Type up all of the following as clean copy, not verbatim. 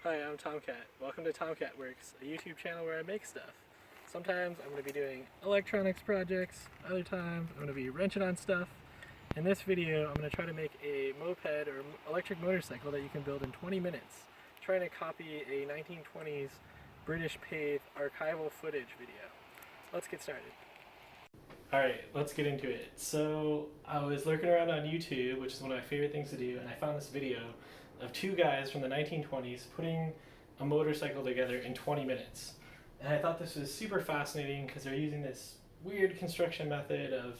Hi, I'm Tomcat. Welcome to Tomcat Works, a YouTube channel where I make stuff. Sometimes I'm going to be doing electronics projects, other times I'm going to be wrenching on stuff. In this video, I'm going to try to make a moped or electric motorcycle that you can build in 20 minutes, trying to copy a 1920s British Pathe archival footage video. Let's get started. Alright, let's get into it. So, I was lurking around on YouTube, which is one of my favorite things to do, and I found this video of two guys from the 1920s putting a motorcycle together in 20 minutes. And I thought this was super fascinating because they're using this weird construction method of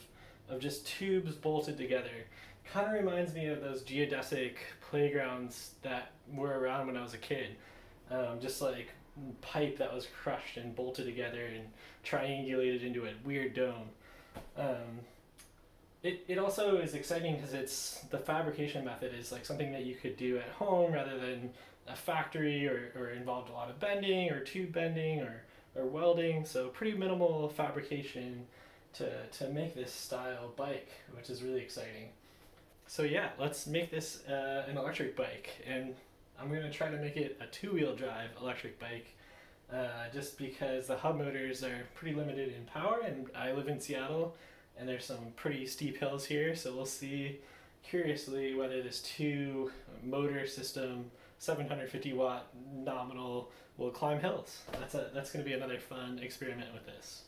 just tubes bolted together. Kind of reminds me of those geodesic playgrounds that were around when I was a kid. Just like pipe that was crushed and bolted together and triangulated into a weird dome. It also is exciting because the fabrication method is like something that you could do at home rather than a factory or involved a lot of bending or tube bending or welding. So pretty minimal fabrication to make this style bike, which is really exciting. So yeah, let's make this an electric bike, and I'm going to try to make it a two-wheel drive electric bike just because the hub motors are pretty limited in power, and I live in Seattle and there's some pretty steep hills here, so we'll see curiously whether this two motor system 750 watt nominal will climb hills. That's going to be another fun experiment with this.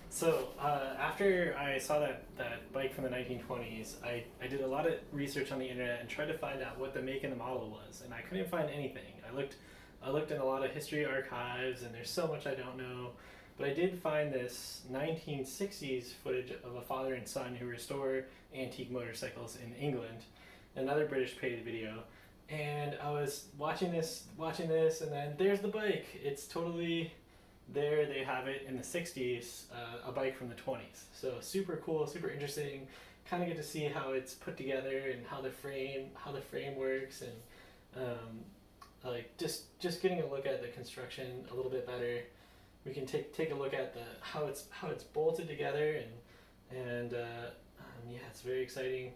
So after I saw that bike from the 1920s, I did a lot of research on the internet and tried to find out what the make and the model was, and I couldn't find anything. I looked in a lot of history archives, and there's so much I don't know, but I did find this 1960s footage of a father and son who restore antique motorcycles in England, another British Pathe video, and I was watching this, and then there's the bike. It's totally there. They have it in the 60s, a bike from the 20s. So super cool, super interesting. Kind of get to see how it's put together and how the frame works, and like just getting a look at the construction a little bit better. We can take a look at how it's bolted together, and yeah, it's very exciting.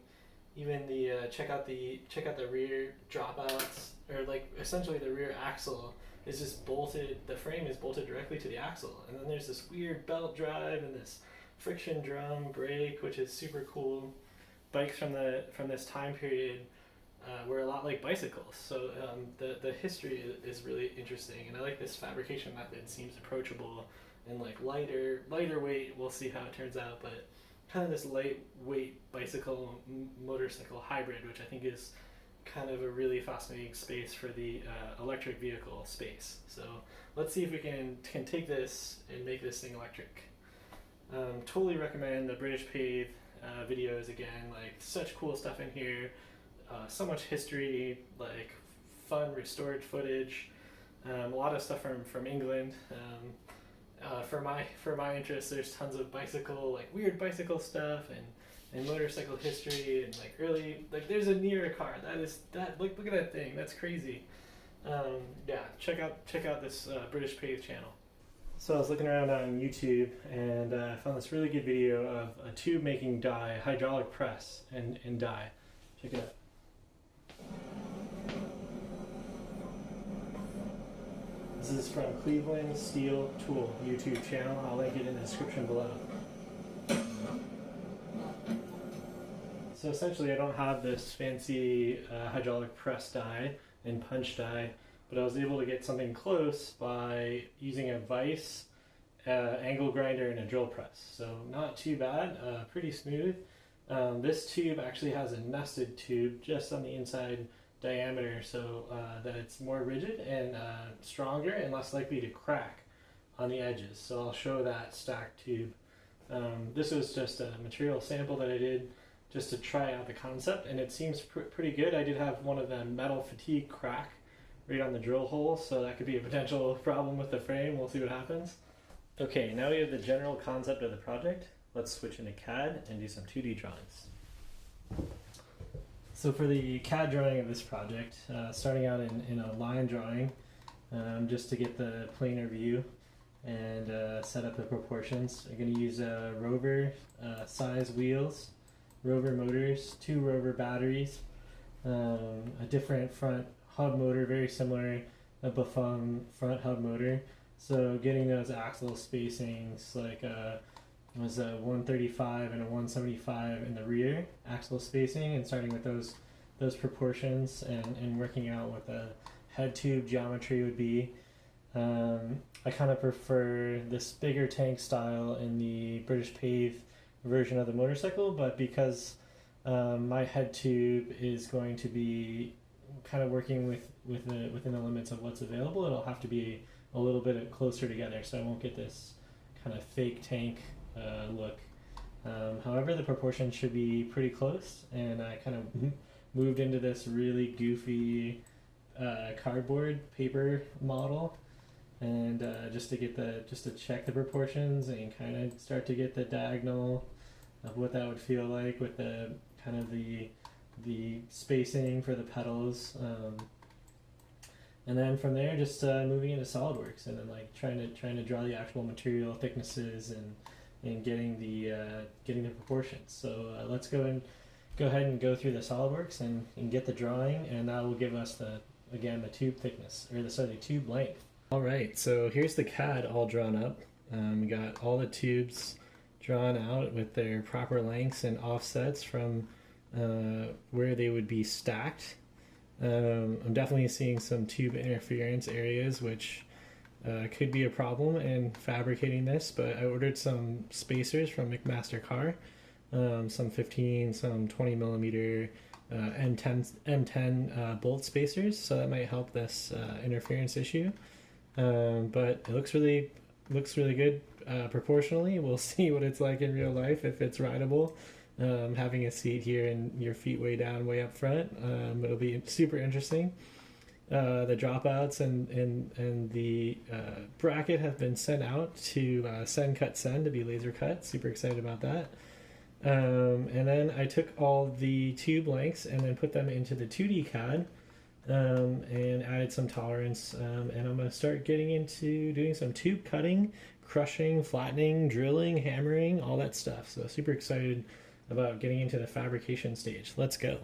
Even the check out the rear dropouts, or like essentially the rear axle is just bolted. The frame is bolted directly to the axle, and then there's this weird belt drive and this friction drum brake, which is super cool. Bikes from this time period were a lot like bicycles, so the history is really interesting, and I like this fabrication method. It seems approachable and like lighter weight. We'll see how it turns out, but kind of this lightweight bicycle motorcycle hybrid, which I think is kind of a really fascinating space for the electric vehicle space. So let's see if we can take this and make this thing electric. Totally recommend the British Pathe videos again. Like, such cool stuff in here. So much history, like fun restored footage, a lot of stuff from England. For my interest, there's tons of weird bicycle stuff and motorcycle history, and like early, like there's a Nero car. Look at that thing. That's crazy. Yeah, check out this British Pathe channel. So I was looking around on YouTube and I found this really good video of a tube making die, hydraulic press and die. Check it out. This is from Cleveland Steel Tool YouTube channel. I'll link it in the description below. So essentially I don't have this fancy hydraulic press die and punch die, but I was able to get something close by using a vise, angle grinder, and a drill press. So not too bad, pretty smooth. This tube actually has a nested tube just on the inside diameter, so that it's more rigid and stronger and less likely to crack on the edges. So I'll show that stacked tube. This was just a material sample that I did just to try out the concept, and it seems pretty good. I did have one of the metal fatigue crack right on the drill hole, so that could be a potential problem with the frame. We'll see what happens. Okay, now we have the general concept of the project. Let's switch into CAD and do some 2D drawings. So for the CAD drawing of this project, starting out in a line drawing, just to get the planar view and set up the proportions. I'm going to use rover size wheels, rover motors, 2 rover batteries, a different front hub motor, very similar, a Buffon front hub motor. So getting those axle spacings, like it was a 135 and a 175 in the rear axle spacing, and starting with those proportions and working out what the head tube geometry would be. I kind of prefer this bigger tank style in the British Pathe version of the motorcycle, but because my head tube is going to be kind of working within the limits of what's available, it'll have to be a little bit closer together, so I won't get this kind of fake tank look. However, the proportions should be pretty close, and I kind of moved into this really goofy cardboard paper model, and just to check the proportions and kind of start to get the diagonal of what that would feel like with the kind of the spacing for the pedals, and then from there just moving into SolidWorks, and then like trying to draw the actual material thicknesses and getting the proportions. So let's go ahead and go through the SolidWorks and get the drawing, and that will give us the tube thickness, or the tube length. All right, so here's the CAD all drawn up. We got all the tubes drawn out with their proper lengths and offsets from where they would be stacked. I'm definitely seeing some tube interference areas, which could be a problem in fabricating this, but I ordered some spacers from McMaster Carr, some 15, some 20 millimeter M10 bolt spacers, so that might help this interference issue. But it looks really good proportionally. We'll see what it's like in real life, if it's rideable. Having a seat here and your feet way down, way up front, it'll be super interesting. The dropouts and the bracket have been sent out to Send to be laser cut. Super excited about that. And then I took all the tube lengths and then put them into the 2D CAD, and added some tolerance, and I'm going to start getting into doing some tube cutting, crushing, flattening, drilling, hammering, all that stuff. So super excited about getting into the fabrication stage. Let's go.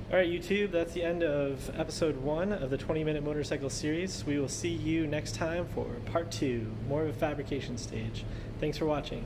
All right, YouTube, that's the end of episode 1 of the 20-minute motorcycle series. We will see you next time for part 2, more of a fabrication stage. Thanks for watching.